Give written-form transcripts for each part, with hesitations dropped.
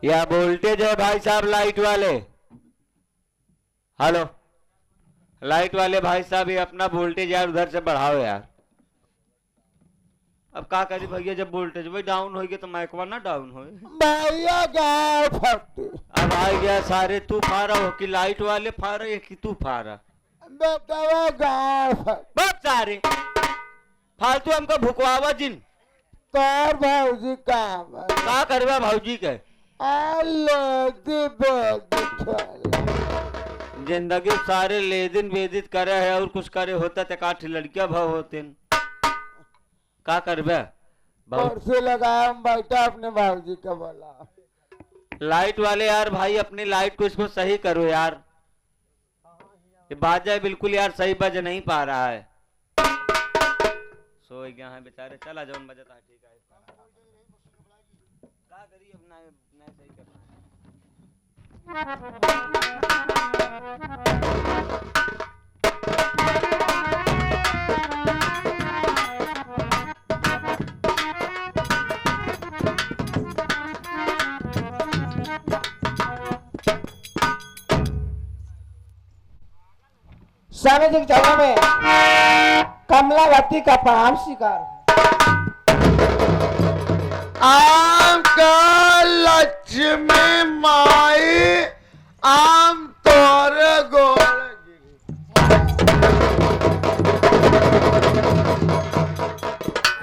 या वोल्टेज है भाई साहब लाइट वाले। हेलो लाइट वाले भाई साहब, ये अपना वोल्टेज यार उधर से बढ़ाओ यार। अब क्या करी भैया, जब वोल्टेज वही डाउन होगी तो माइकवा ना डाउन हो भैया गाय फटती। अब आ गया सारे तू फारा हो कि लाइट वाले फारा या कि तू फारा बेटा गाय फट बहुत सारे फालतू हमको भुकवावा जिन तोर भौजी काम का करवा भौजी के जिंदगी सारे लेदिन वेदित करे है और कुछ करे होता तो काठ लड़कियां भाव होते का करबे से लगाया हम बैठा अपने भाजी का बोला। लाइट वाले यार भाई अपनी लाइट को इसको सही करो यार, ये बाजा बिल्कुल यार सही बज नहीं पा रहा है। सो गया है बेचारे, चला जाओ बजता है ठीक है क्या करिए अपना नया सही करना सामाजिक जगह में कमलावती का प्रणाम स्वीकार। आम का लक्ष्मी माई आम तोरे गोल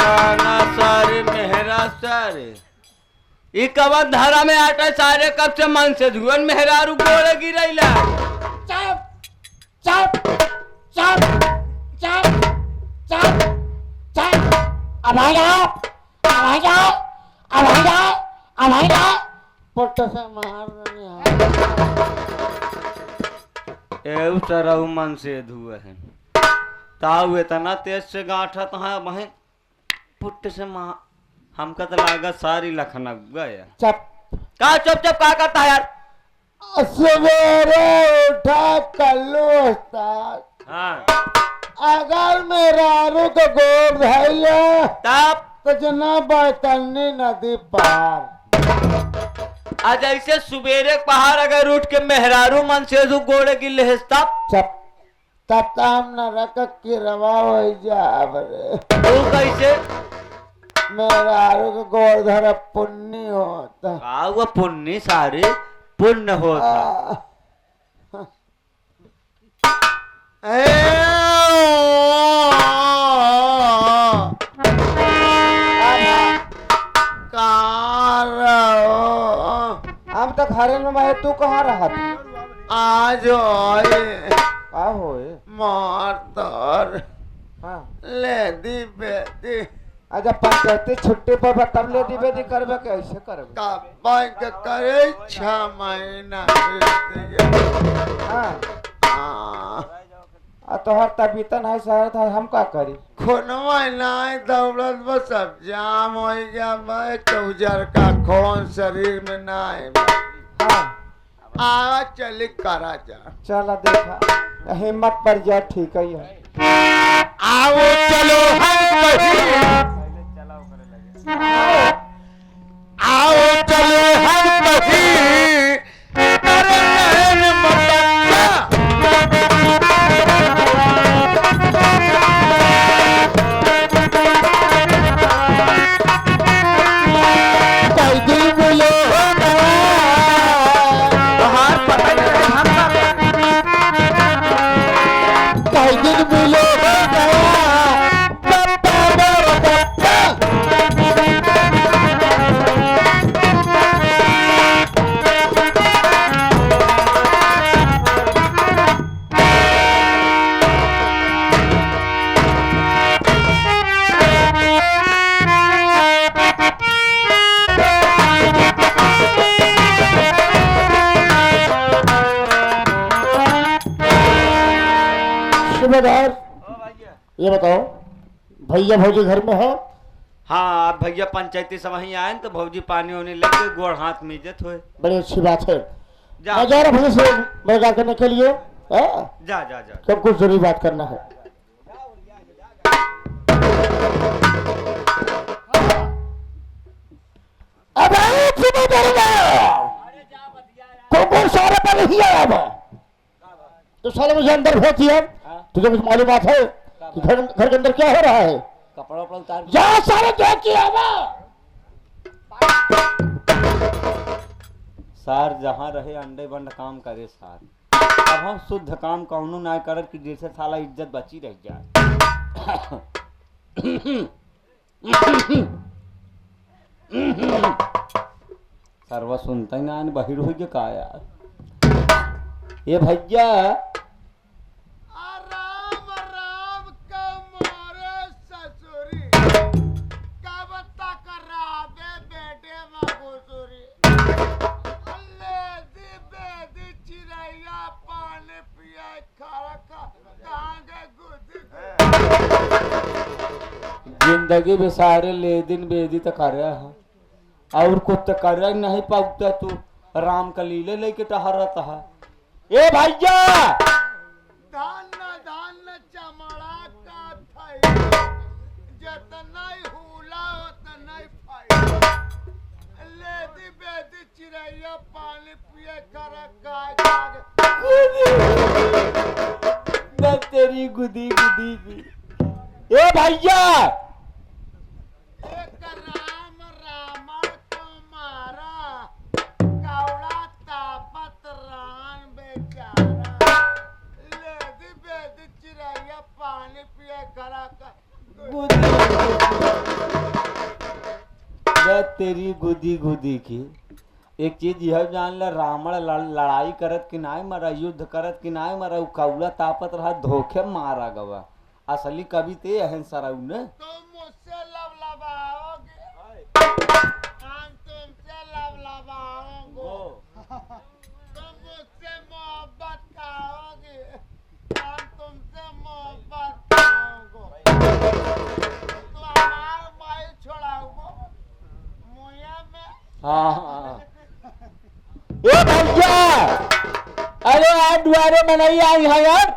काना सारे मेहरा सारे ई कवन धारा में आटा सारे कब से मन से धुवन मेहरारू गोड़ गिरैला। चप चप चप चप चप चप अब आ जाओ अब आ जाओ अब आ जाओ अब आ जाओ पुट से मार एउ सरहु मन से धुए हैं ताऊ इतना तेज से गांठा तहाँ बहे पुट से मार हमका तो लागत सारी लखनऊ गया। चप का चुप चुप का करता है यार। सवेरे उठा कल्लू उस्ताद हाँ अगर मेरा रुक गोर भैया तब तो जना बैतरनी नदी पार आज ऐसे सुबेरे पहाड़ अगर उठ के मेहरारू मन से तू गोड़े की लेहस तब तब हम न रख के रवा हो जाब रे तू कैसे मेहरारू के गोर धर पुण्य होता वो पुण्य सारे पुण्य होता। हम तो घरे में मैं तू कहाँ रहा था आज का होए मार तर हाँ ले दी बेटी अच्छा पंचायती छुट्टी पर तब ले दी बेटी करबे कैसे करबे का बैंक करे 6 महीना हाँ तोहर तबीयत नहीं सही था हम का करी खूनवा नहीं दौड़त बस सब जाम हो गया भाई चौजर का खून शरीर में नहीं हाँ आ चली करा जा चला देखा हिम्मत पर जा ठीक है आओ चलो आओ चलो हम कहीं अरे नैन मटक्का कई दिन मिलो बाहर पता नहीं हम कई दिन मिलो ये बताओ भैया भौजी घर में है? हाँ आप भैया पंचायती सब वहीं आए तो भौजी पानी होने लग गए गोड़ हाथ में इज्जत हुए। बड़ी अच्छी बात है मैं जा रहा भैया से मदद करने के लिए जा जा जा सब कुछ जरूरी बात करना है। अब सारे पर नहीं आया वो तो साले मुझे अंदर भेज दिया। तुझे कुछ मालूमात है कि घर के अंदर क्या हो रहा है? कपड़ा वपड़ा उतार जा सारे देख के आवा। सार जहाँ रहे अंडे बंड काम करे सार। अब हम शुद्ध काम कौनो ना करत कि जैसे साला इज्जत बची रह जाए। सर्व सुनता ही ना बहिर हो के का यार। ये भैया राम राम का मारे ससुरी का बता कर रहा बेटे मगुसुरी लेदी बेदी चिड़ैया पानी पिया खारा का कहाँ गए गुदी जिंदगी में सारे ले दिन बेदी तो कर रहा है और कुछ तो कर रहा नहीं पाता तू राम का लीले लेके टहरता है। ए भैया धान चमड़ा का थाई जितना ही हुला उतना ही फाई लेदी बेदी चिड़ैया पानी पिए कर मैं तेरी गुदी गुदी की। ए भैया एक राम रावण को मारा कौड़ा तापत रान बेचारा लेदी बेदी चिड़ैया पानी पिए करा मैं तेरी गुदी गुदी की। एक चीज यह जान ला रावण लड़ाई करत कि नाय मरा युद्ध करत कि नाय मरा कौला तापत रहा धोखे मारा गवा असली कवि ते अहन सराउ ने तुम मुझसे लबलबाओगे हम तुमसे लबलबाओगे तुम मुझसे मोहब्बत खाओगे हम तुमसे मोहब्बत खाओगे तो हमारा माई छोड़ाओगे मुया में हाँ हाँ। ए भैया अरे आज द्वारे में नहीं आई है यार।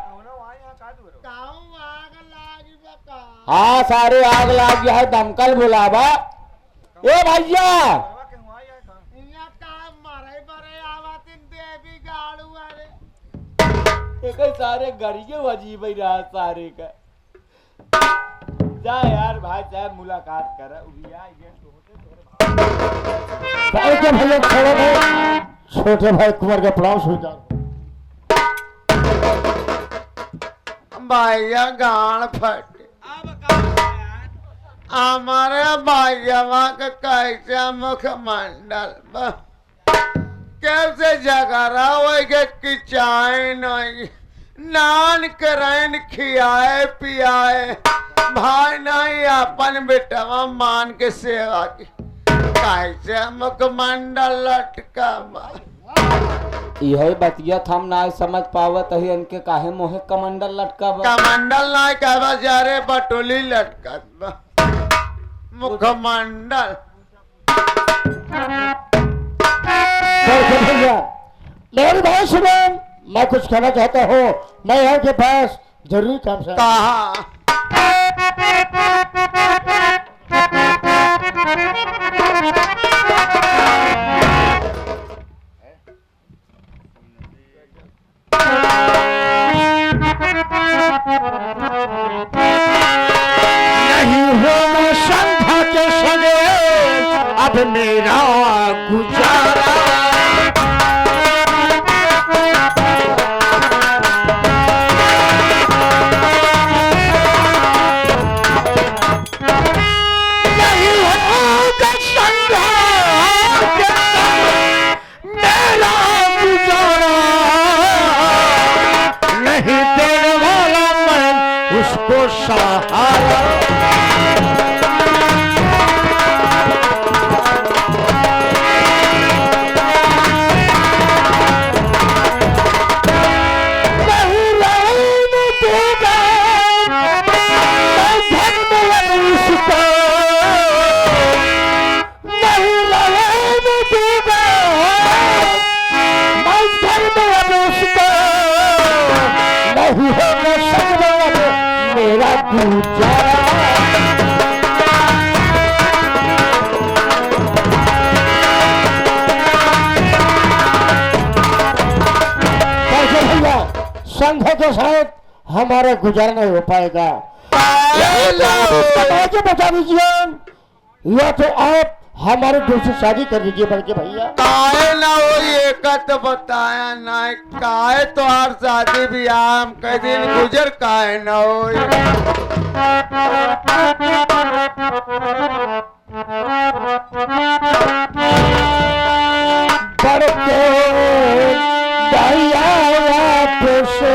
काहू आग लागी बका हाँ सारे आग लाग गया है दमकल बुलावा। ए भैया इया का मरे बरे आवातिन देवी गाड़ू अरे एक सारे गड़िए अजीब ही रहा सारे का। जा यार भाई साहब मुलाकात कर के भैया छोड़ो भाई छोटे भाई कुंवर का प्रणाम स्वीकार। भैया गान फटे हमारे भैया का कैसे मुखमंडल कैसे जगरा हो किचाए नहीं नान करैन खियाए पियाए भाई नहीं अपन बेटवा मान के सेवा की कैसे मुखमंडल लटका यही बतिया हम ना समझ पावत है इनके काहे मोहे कमंडल लटका कमंडल ना कहवा जा रे बटोली लटकत बा मुखमंडल भैया मेरी भाई सुनो मैं कुछ कहना चाहता हूँ। मैं यहाँ के पास जरूरी काम से कहा नहीं हो संध्या के सगे अब मेरा गुजारा नहीं होगा संध्या के संग मेरा गुजारा नहीं देने वाला मैं उसको सहारा मेरा गुजारा संघ के साथ हमारा गुजारा नहीं हो पाएगा। तो बता दीजिए, या तो आप हमारे दोस्त से शादी कर दीजिए बल्कि भैया। काहे ना हो ये का तो बताया ना, काहे तो हर शादी भी आम कई दिन गुजर काहे ना हो। बढ़ते भैया से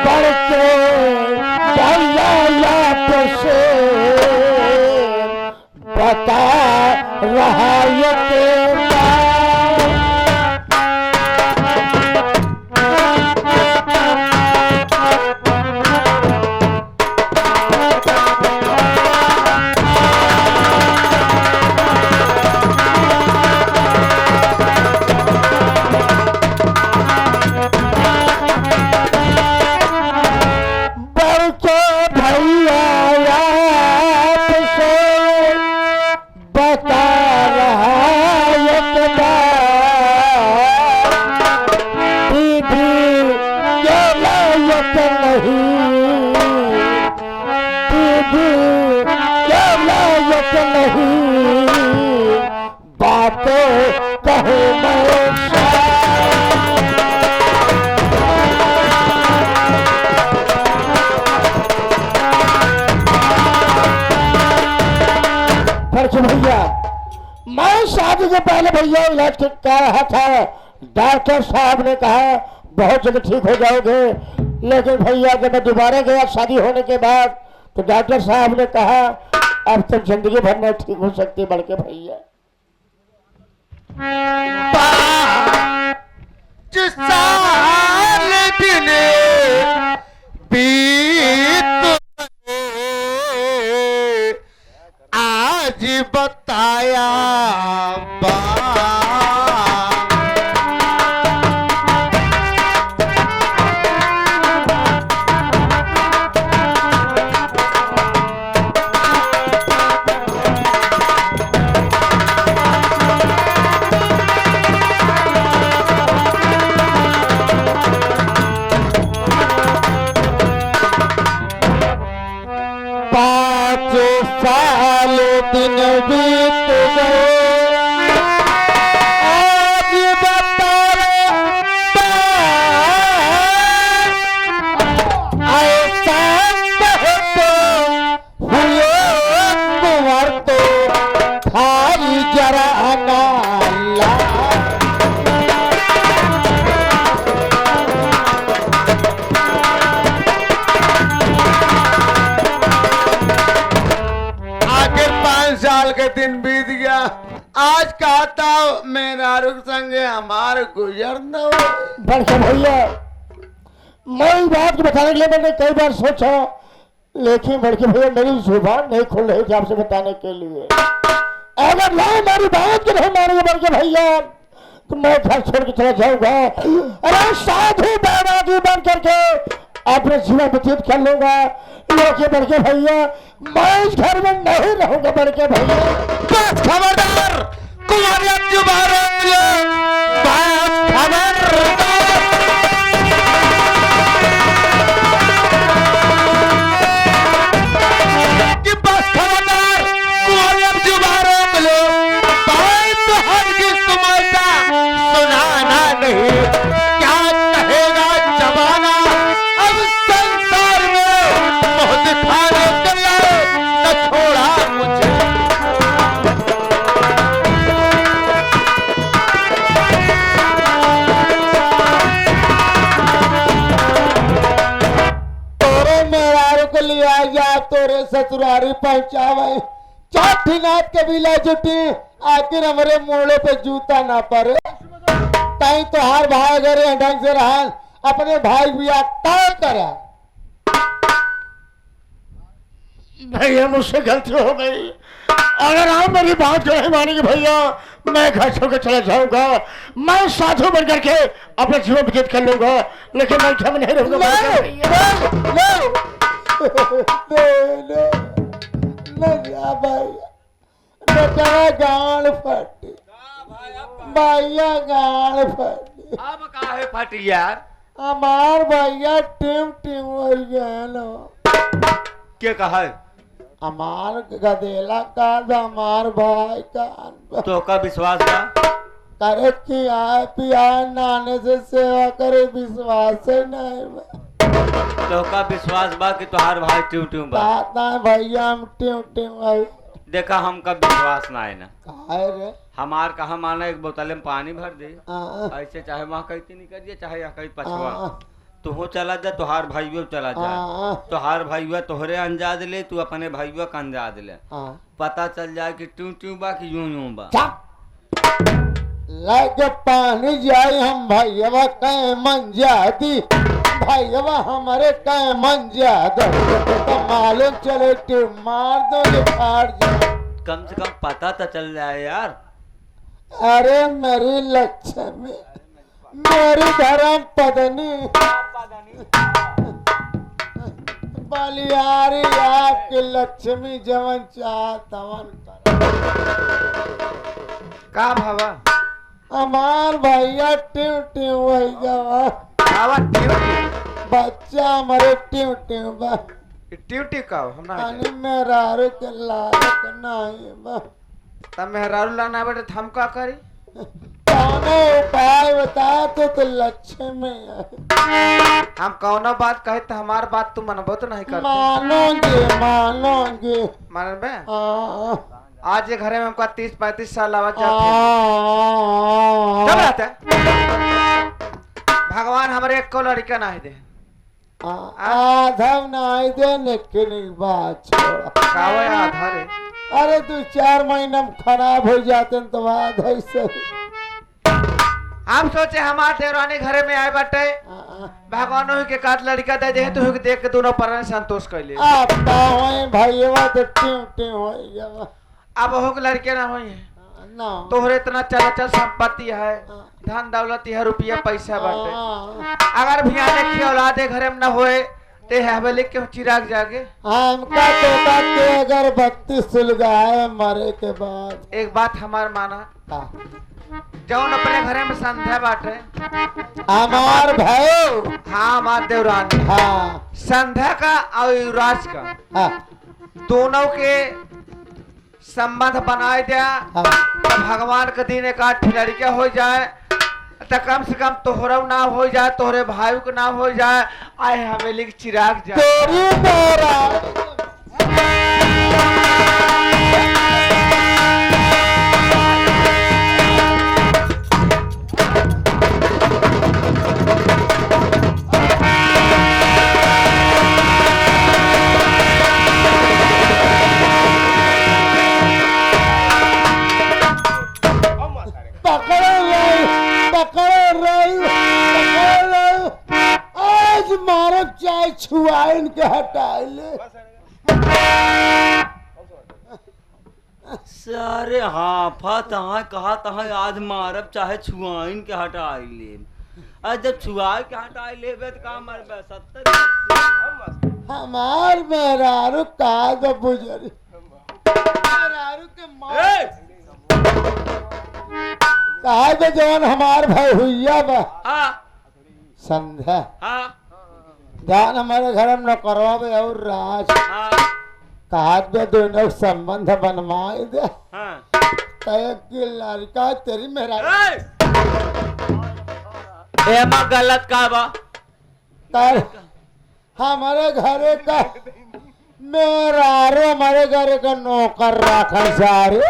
बढ़ते भैया से बता रहा ये तेरा। भैया मैं शादी से पहले भैया इलाज कर रहा था, डॉक्टर साहब ने कहा बहुत जल्द ठीक हो जाओगे। लेकिन भैया जब मैं दोबारा गया शादी होने के बाद तो डॉक्टर साहब ने कहा अब तक जिंदगी भर में ठीक हो सकती बल्कि भैया। आज बताया दिन बीत गए आज ऐसा कहते हुए कुंवर तो थारी जरा नाला। साल के दिन बीत गया, आज कहता मेरा रुख संगे हमारे गुजर न हो। भैया मैं इस बात को बताने के लिए मैंने कई बार सोचा, लेकिन बड़के भैया मेरी जुबान नहीं खुल रही थी आपसे बताने के लिए। अगर ना मेरी बात को नहीं मानेंगे बड़के भैया तो मैं घर छोड़ के चला जाऊंगा। अरे साधु बैरागी बन करके अपने जीवन व्यतीत कर लूंगा। लेकिन बड़के भैया मैं इस घर में नहीं रहूंगा बड़के भैया। बस खबरदार, तुम्हारी जुबान कि बस खबरदार तुम्हारी जुबान रोक लो। बात तो हरगिज़ तुम्हारा सुनाना नहीं, क्या कहेगा जमाना अब संसार में मुँह दिखाने के लिए न छोड़ा मुझे। तोरे मेहरारू को लिया या तोरे ससुरारी पहुंचावे, चौथी नाथ कबीला जुटी आखिर हमारे मोड़े पे जूता ना पड़े। ताई तो हर भाई अगर ढंग से रहा अपने भाई भी तय करा। भैया मुझसे गलती हो गई, अगर आप मेरी बात जो नहीं मानेंगे भैया मैं घर छोड़ के चला जाऊंगा। मैं साधु बन करके अपना जीवन व्यतीत कर लूंगा, लेकिन मैं घर में नहीं रहूंगा। गान फट भैया गाड़ फट अब काहे फटी यार? हमार भैया टिम टिम हो गया। के कहा है? हमार गदेला का हमार भाई का तो का विश्वास बा? करे कि आए पियाए नाने से सेवा करे विश्वास नहीं बा। तो का विश्वास बा कि तुहार भाई ट्यू ट्यू बा? कहता है भैया हम टिम टिम आई। देखा हमका विश्वास ना है ना। काहे रे? हमार कहा माना एक बोतल में पानी भर दे, हाँ, ऐसे चाहे वहाँ कहती नहीं करिए चाहे यहाँ कहीं पछवा, हाँ, तू चला जा, तुहार भाइयों चला जा, हाँ, तुहार भाइयों तोहरे अंजाद ले, तू अपने भाइयों का अंजाद ले, हाँ। पता चल जाए कि ट्यू ट्यू बा कि यूं यूं बा। लेके पानी जाए हम भैया कहे मन जाती भैया हमारे कहे मन जाता तो मालूम चले टिम मार दो ये फाड़ जाए। कम से कम पता तो चल जाए यार। अरे मेरी लक्ष्मी मेरी धर्म पत्नी बलियारी आपकी लक्ष्मी जवन चाह तवन का भावा? हमार भैया ट्यू ट्यू वही गवा भावा बच्चा हमारे ट्यू ट्यू बा ड्यूटी का हम ना पानी में रारू के लायक नहीं बा। तब मेहरारू लाना बेटे हम का करी? कौनो उपाय बता तो लक्ष्मी है। हम कौनो बात कहे तो हमार बात तू मनबो तो नहीं करते? मानोगे मानबे? हाँ। आज ये घरे में हमका 30-35 साल आवाज हाँ। कब रहते? भगवान हमारे एक को लड़का नहीं दे। आधा नहीं देने के लिए बात छोड़ा। कावे आधा रे? अरे 2-4 महीना में खराब हो जाते तो बात है सही। हम सोचे हमारे देवरानी घरे में आए बटे भगवान ही के काट लड़का दे दे तो देख के दोनों पर संतोष कर ले। आप भैया तो टिम टिम हो गया। अब हो के लड़के ना होई है ना तोहरे इतना चल संपत्ति है, धन दौलत है, रुपया पैसा बाटे। अगर भी आने की औलादे घरे में न होए ते हवेली के चिराग जागे। हमका तोता के अगरबत्ती सुलगाए मरे के बाद। एक बात हमार माना, जौन अपने घरे में संध्या बाटे हमार भाई हाँ हमार देवरानी हाँ संध्या का और युवराज का हाँ दोनों के संबंध बनाए दिया हाँ। तो भगवान के दिन एक आठ लड़का हो जाए तो कम से कम तोहरा ना हो जाए, तोहरे भाई को ना हो जाए, आए हवेली के चिराग जाए। तेरी तोरा छुआइन के हटाए ले। सारे हाँ फत हाँ कहा तहाँ आज मारब चाहे छुआइन के हटाई ले। आज जब छुआ के हटाई लेबे तो का मरबे 70-80। हमार मेहरारू कहा तो बुझरी मेहरारू के मार कहा तो जवान हमार भाई हुईया बा हाँ संध्या हाँ ध्यान हमारे घर में न करवावे और राज हाँ कहा दे दोनों संबंध बनवाए दे। हाँ कहे कि लड़का तेरी मेहरारू एमा गलत का बा? कर हमारे घरे का मेहरारू हमारे घरे का नौकर रखा सारे।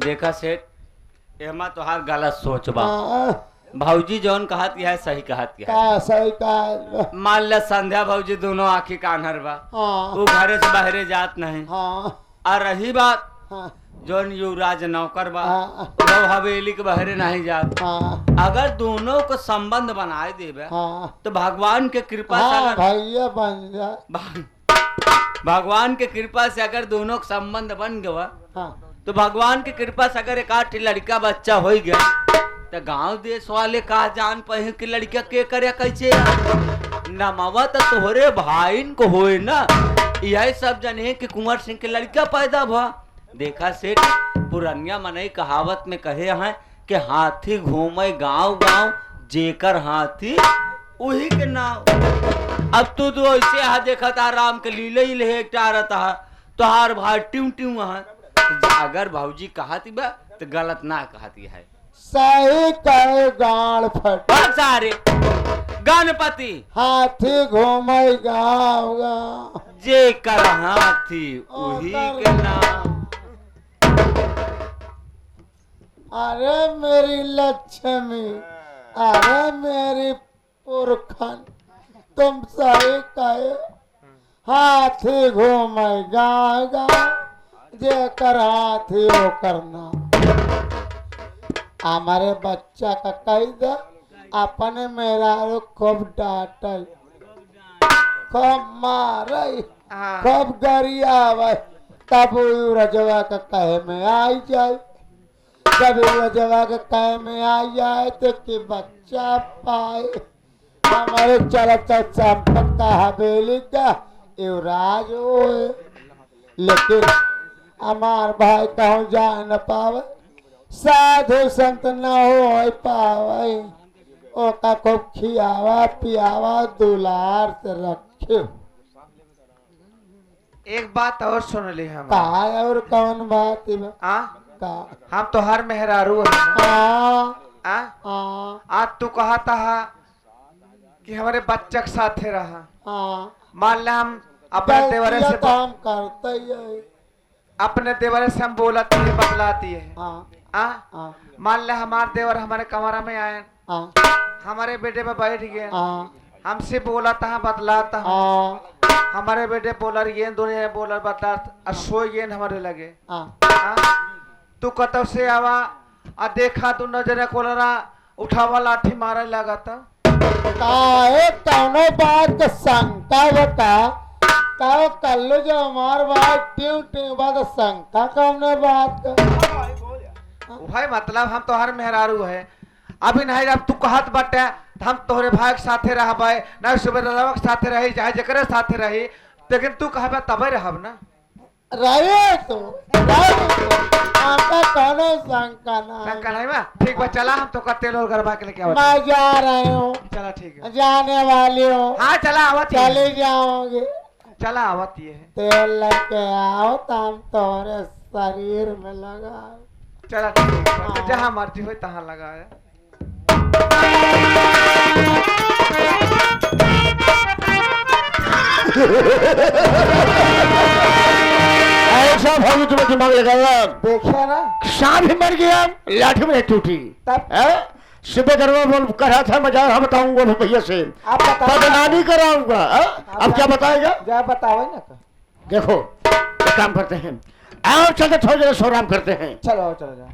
देखा सेठ एमा तोहार गलत सोच बा। हाँ, भौजी जौन कहत है सही कहत है। का सही का मान ले संध्या भौजी दोनों आँखी कान्हर बा, हाँ वो घरे से बाहरे जात नहीं। हाँ और रही बात हाँ जौन युवराज नौकर बा हाँ वो हवेली के बाहरे नहीं जात। हाँ अगर दोनों को संबंध बनाए देवे हाँ तो भगवान के कृपा से हाँ अगर भैया बन जा भगवान के कृपा से अगर दोनों का संबंध बन गया हाँ तो भगवान की कृपा से अगर एक आठ लड़का बच्चा हो गया तो गांव देश वाले का जान पाए कि लड़का के करे कैसे नमावा तो तोहरे भाईन को होए ना। यही सब जने कि कुंवर सिंह के लड़का पैदा हुआ। देखा सेठ पुरनिया मनई कहावत में कहे हैं कि हाथी घूमे गांव गांव, जेकर हाथी उही के नाव। अब तू तो ऐसे हा देखा था राम के लीले ही ले टारता है, तोहार भाई ट्यू ट्यू है। अगर भाऊजी कहती बा तो गलत ना कहती है। सही कहे गाड़ फट बहुत सारे गणपति हाथी घूमे गाँव गाँव, जेकर हाथी उही के नाम। अरे मेरी लक्ष्मी, अरे मेरी पुरखन, तुम सही कहे हाथी घूमे गाँव गाँव, जेकर हाथी वो करना। हमारे बच्चा का कह दे अपने मेरा खूब डांटल, खूब मारे, खूब गरियावे, तब रजवा का कहे में आई जाए। जब रजवा के कहे में आई जाए तो कि बच्चा पाए। हमारे चलता संपत का हवेली का युवराज होए, लेकिन हमार भाई कहूँ जा न पावे, साधु संत न हो पावे, ओका खूब खियावा पियावा दुलार से रखे। एक बात और सुन ली हम। कहा और कौन बात है? का हम तो हर मेहरारू है। आज तू कहा था कि हमारे बच्चे के साथे रहा। मान ले हम अपने देवरे से काम करते ही है। अपने देवरे से हम बोलती है, बतलाती है। मान ले हमारे देवर हमारे कमरा में आए, हमारे बेटे पे बैठ गए, हमसे बोलाता है, बतलाता है। हमारे बेटे बोलर ये दुनिया बोलर बता सो ये हमारे लगे। तू कतौ से आवा आ देखा तू नजर कोलरा उठावा लाठी मारे लगा था। काहे कौनो बात का शंका बता, काहे कल्लू जो हमार बात ट्यू ट्यू बात शंका कौनो बात का। भाई मतलब हम तो हर मेहरारू है। अभी नहीं जब तू कहत बटे हम तोहरे भाई के साथे रहबे, ना सुबह के साथे रही, चाहे जकरे साथे रही, लेकिन तू कहबे तबे रहब ना। रहे तो आपका कौनो शंका ना। शंका नहीं बा। ठीक बा, चला हम तो का तेल और गरबा के लेके आवत। मैं जा रही हूँ। चला ठीक है, जाने वाली हूँ। हाँ चला आवत। चली जाओगे, चला आवत ये है। तेल लेके आओ तो हम तोरे शरीर में लगा। चला ठीक है, जहाँ मर्जी हो तहाँ लगाए। ऐसा भाभी तुम्हें दिमाग लगाया। देखा ना, सांप ही मर गया, लाठी में टूटी। तब सुबह दरबार बोल करा था, मैं जा बताऊंगा भैया से, बदनामी कराऊंगा। अब क्या बताएगा? क्या बताओ ना। देखो एक काम करते हैं, आओ चलते थोड़ी देर सो आराम करते हैं। चलो चलो जाओ।